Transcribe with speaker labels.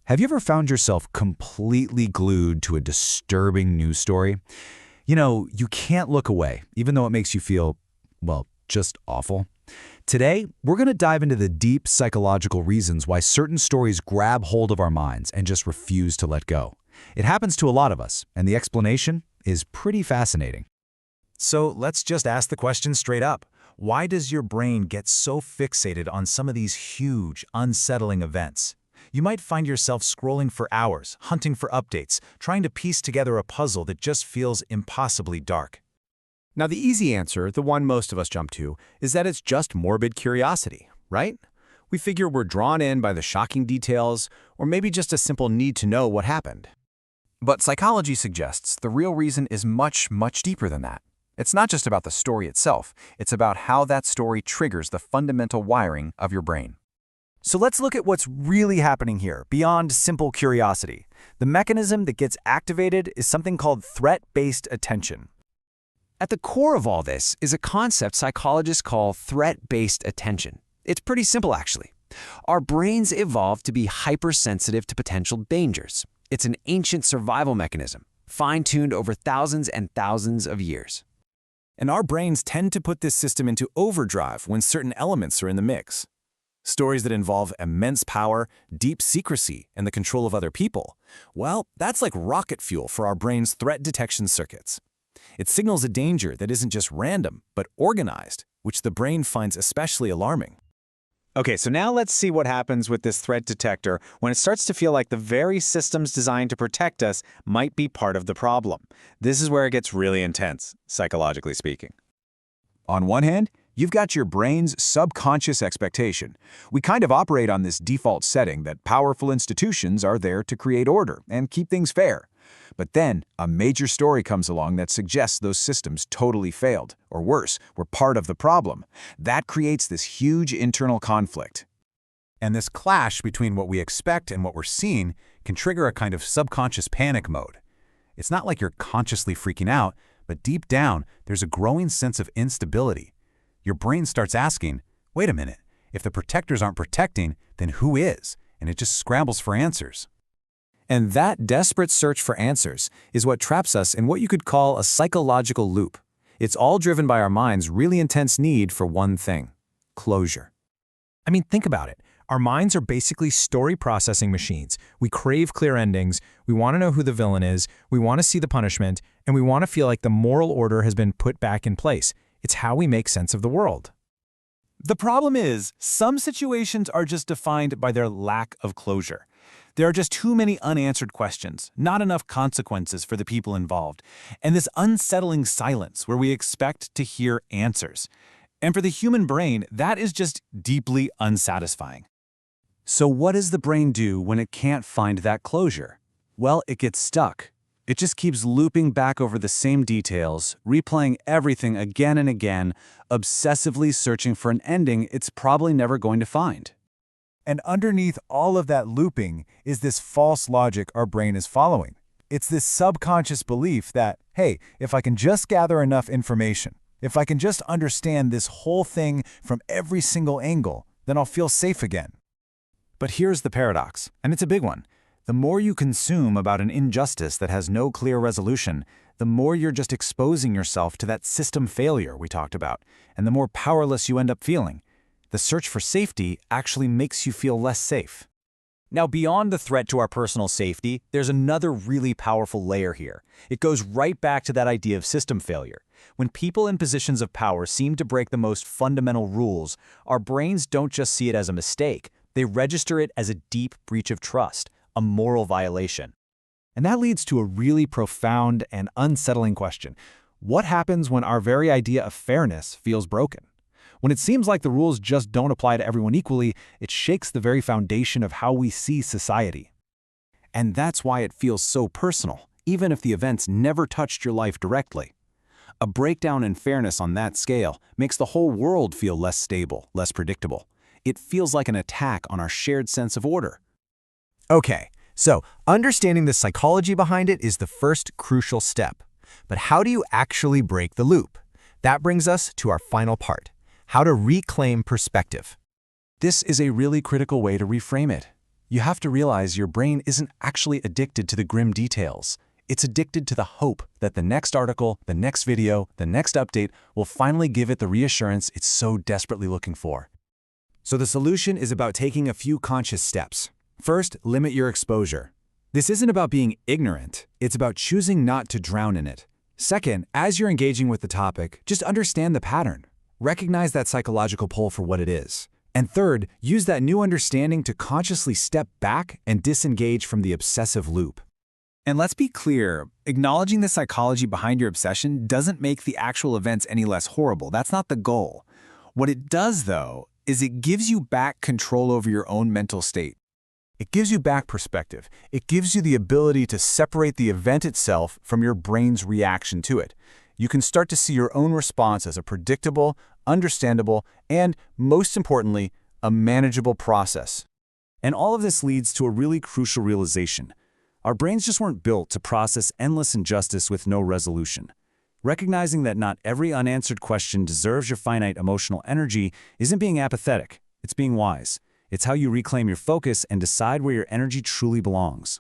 Speaker 1: Have you ever found yourself completely glued to a disturbing news story? You can't look away, even though it makes you feel, well, just awful. Today, we're going to dive into the deep psychological reasons why certain stories grab hold of our minds and just refuse to let go. It happens to a lot of us, and the explanation is pretty fascinating.
Speaker 2: So let's just ask the question straight up. Why does your brain get so fixated on some of these huge, unsettling events? You might find yourself scrolling for hours, hunting for updates, trying to piece together a puzzle that just feels impossibly dark.
Speaker 3: Now, the easy answer, the one most of us jump to, is that it's just morbid curiosity, right? We figure we're drawn in by the shocking details, or maybe just a simple need to know what happened. But psychology suggests the real reason is much, much deeper than that. It's not just about the story itself, it's about how that story triggers the fundamental wiring of your brain.
Speaker 4: So let's look at what's really happening here, beyond simple curiosity. The mechanism that gets activated is something called threat-based attention.
Speaker 5: At the core of all this is a concept psychologists call threat-based attention. It's pretty simple, actually. Our brains evolved to be hypersensitive to potential dangers. It's an ancient survival mechanism, fine-tuned over thousands and thousands of years.
Speaker 2: And our brains tend to put this system into overdrive when certain elements are in the mix. Stories that involve immense power, deep secrecy, and the control of other people, well, that's like rocket fuel for our brain's threat detection circuits. It signals a danger that isn't just random, but organized, which the brain finds especially alarming.
Speaker 3: Okay, so now let's see what happens with this threat detector when it starts to feel like the very systems designed to protect us might be part of the problem. This is where it gets really intense, psychologically speaking.
Speaker 1: On one hand, you've got your brain's subconscious expectation. We kind of operate on this default setting that powerful institutions are there to create order and keep things fair. But then, a major story comes along that suggests those systems totally failed, or worse, were part of the problem. That creates this huge internal conflict.
Speaker 6: And this clash between what we expect and what we're seeing can trigger a kind of subconscious panic mode. It's not like you're consciously freaking out, but deep down, there's a growing sense of instability. Your brain starts asking, wait a minute, if the protectors aren't protecting, then who is? And it just scrambles for answers.
Speaker 2: And that desperate search for answers is what traps us in what you could call a psychological loop. It's all driven by our mind's really intense need for one thing: closure.
Speaker 7: I mean, think about it. Our minds are basically story processing machines. We crave clear endings, we want to know who the villain is, we want to see the punishment, and we want to feel like the moral order has been put back in place. It's how we make sense of the world.
Speaker 2: The problem is, some situations are just defined by their lack of closure. There are just too many unanswered questions, not enough consequences for the people involved, and this unsettling silence where we expect to hear answers. And for the human brain, that is just deeply unsatisfying.
Speaker 1: So what does the brain do when it can't find that closure? Well, it gets stuck. It just keeps looping back over the same details, replaying everything again and again, obsessively searching for an ending it's probably never going to find.
Speaker 4: And underneath all of that looping is this false logic our brain is following. It's this subconscious belief that, hey, if I can just gather enough information, if I can just understand this whole thing from every single angle, then I'll feel safe again.
Speaker 2: But here's the paradox, and it's a big one. The more you consume about an injustice that has no clear resolution, the more you're just exposing yourself to that system failure we talked about, and the more powerless you end up feeling. The search for safety actually makes you feel less safe. Now, beyond the threat to our personal safety, there's another really powerful layer here. It goes right back to that idea of system failure. When people in positions of power seem to break the most fundamental rules, our brains don't just see it as a mistake. They register it as a deep breach of trust, a moral violation.
Speaker 7: And that leads to a really profound and unsettling question. What happens when our very idea of fairness feels broken? When it seems like the rules just don't apply to everyone equally, it shakes the very foundation of how we see society.
Speaker 3: And that's why it feels so personal, even if the events never touched your life directly. A breakdown in fairness on that scale makes the whole world feel less stable, less predictable. It feels like an attack on our shared sense of order.
Speaker 4: Okay, so understanding the psychology behind it is the first crucial step. But how do you actually break the loop? That brings us to our final part: how to reclaim perspective.
Speaker 2: This is a really critical way to reframe it. You have to realize your brain isn't actually addicted to the grim details. It's addicted to the hope that the next article, the next video, the next update will finally give it the reassurance it's so desperately looking for.
Speaker 1: So the solution is about taking a few conscious steps. First, limit your exposure. This isn't about being ignorant, it's about choosing not to drown in it. Second, as you're engaging with the topic, just understand the pattern. Recognize that psychological pull for what it is. And third, use that new understanding to consciously step back and disengage from the obsessive loop.
Speaker 2: And let's be clear, acknowledging the psychology behind your obsession doesn't make the actual events any less horrible. That's not the goal. What it does, though, is it gives you back control over your own mental state. It gives you back perspective. It gives you the ability to separate the event itself from your brain's reaction to it. You can start to see your own response as a predictable, understandable, and, most importantly, a manageable process. And all of this leads to a really crucial realization. Our brains just weren't built to process endless injustice with no resolution. Recognizing that not every unanswered question deserves your finite emotional energy isn't being apathetic, it's being wise. It's how you reclaim your focus and decide where your energy truly belongs.